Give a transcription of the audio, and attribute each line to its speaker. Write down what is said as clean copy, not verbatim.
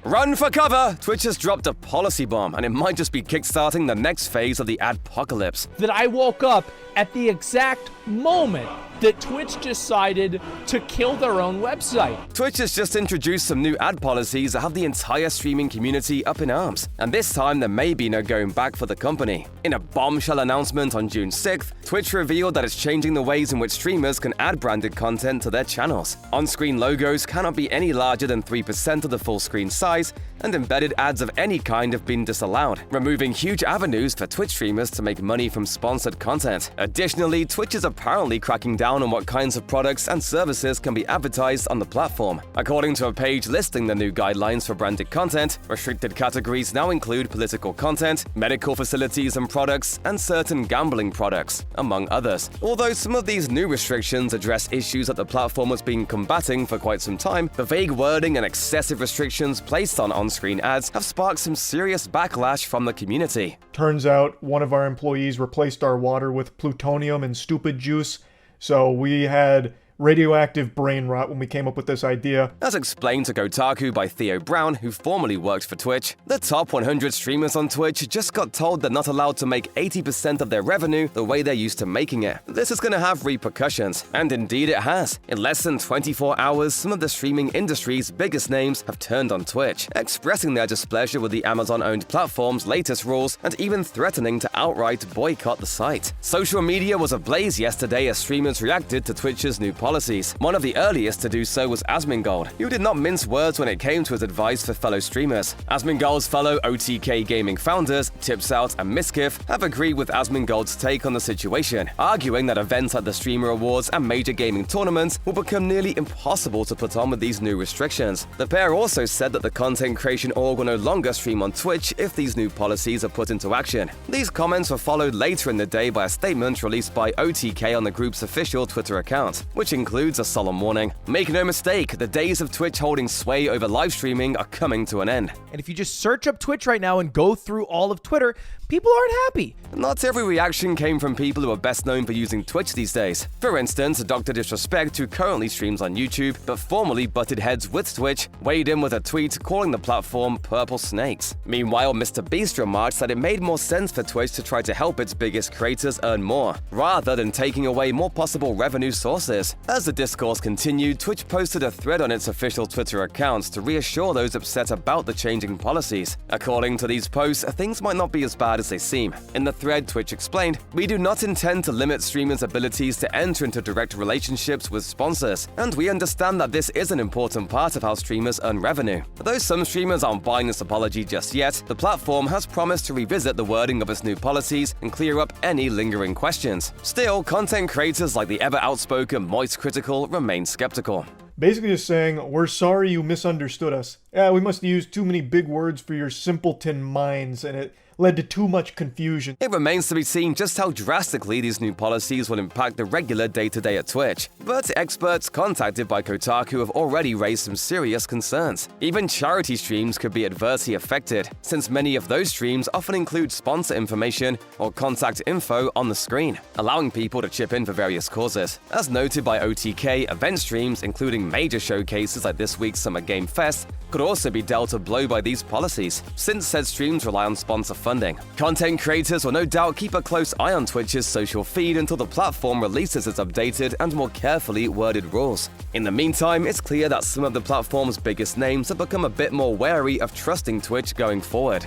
Speaker 1: Run for cover! Twitch has dropped a policy bomb, and it might just be kickstarting the next phase of the ad-pocalypse.
Speaker 2: That I woke up at the exact moment that Twitch decided to kill their own website.
Speaker 1: Twitch has just introduced some new ad policies that have the entire streaming community up in arms, and this time there may be no going back for the company. In a bombshell announcement on June 6th, Twitch revealed that it's changing the ways in which streamers can add branded content to their channels. On-screen logos cannot be any larger than 3% of the full screen size, and embedded ads of any kind have been disallowed, removing huge avenues for Twitch streamers to make money from sponsored content. Additionally, Twitch is apparently cracking down on what kinds of products and services can be advertised on the platform. According to a page listing the new guidelines for branded content, restricted categories now include political content, medical facilities and products, and certain gambling products, among others. Although some of these new restrictions address issues that the platform has been combating for quite some time, the vague wording and excessive restrictions placed on on-screen ads have sparked some serious backlash from the community.
Speaker 3: Turns out one of our employees replaced our water with plutonium and stupid juice, so we had radioactive brain rot when we came up with this idea.
Speaker 1: As explained to Kotaku by Theo Brown, who formerly worked for Twitch, the top 100 streamers on Twitch just got told they're not allowed to make 80% of their revenue the way they're used to making it. This is going to have repercussions, and indeed it has. In less than 24 hours, some of the streaming industry's biggest names have turned on Twitch, expressing their displeasure with the Amazon-owned platform's latest rules and even threatening to outright boycott the site. Social media was ablaze yesterday as streamers reacted to Twitch's new policies. One of the earliest to do so was Asmongold, who did not mince words when it came to his advice for fellow streamers. Asmongold's fellow OTK gaming founders, Tipsout and Miskiff, have agreed with Asmongold's take on the situation, arguing that events like the Streamer Awards and major gaming tournaments will become nearly impossible to put on with these new restrictions. The pair also said that the content creation org will no longer stream on Twitch if these new policies are put into action. These comments were followed later in the day by a statement released by OTK on the group's official Twitter account, which includes a solemn warning. Make no mistake, the days of Twitch holding sway over live streaming are coming to an end.
Speaker 2: And if you just search up Twitch right now and go through all of Twitter, people aren't happy.
Speaker 1: Not every reaction came from people who are best known for using Twitch these days. For instance, Dr. Disrespect, who currently streams on YouTube but formerly butted heads with Twitch, weighed in with a tweet calling the platform purple snakes. Meanwhile, Mr. Beast remarked that it made more sense for Twitch to try to help its biggest creators earn more, rather than taking away more possible revenue sources. As the discourse continued, Twitch posted a thread on its official Twitter account to reassure those upset about the changing policies. According to these posts, things might not be as bad as they seem. In the thread, Twitch explained, "We do not intend to limit streamers' abilities to enter into direct relationships with sponsors, and we understand that this is an important part of how streamers earn revenue. Though some streamers aren't buying this apology just yet, the platform has promised to revisit the wording of its new policies and clear up any lingering questions. Still, content creators like the ever-outspoken Moist Critical remain skeptical."
Speaker 3: Basically just saying, we're sorry you misunderstood us. Yeah, we must have used too many big words for your simpleton minds, and it led to too much confusion.
Speaker 1: It remains to be seen just how drastically these new policies will impact the regular day-to-day at Twitch, but experts contacted by Kotaku have already raised some serious concerns. Even charity streams could be adversely affected, since many of those streams often include sponsor information or contact info on the screen, allowing people to chip in for various causes. As noted by OTK, event streams, including major showcases like this week's Summer Game Fest, could also be dealt a blow by these policies, since said streams rely on sponsor funding. Content creators will no doubt keep a close eye on Twitch's social feed until the platform releases its updated and more carefully worded rules. In the meantime, it's clear that some of the platform's biggest names have become a bit more wary of trusting Twitch going forward.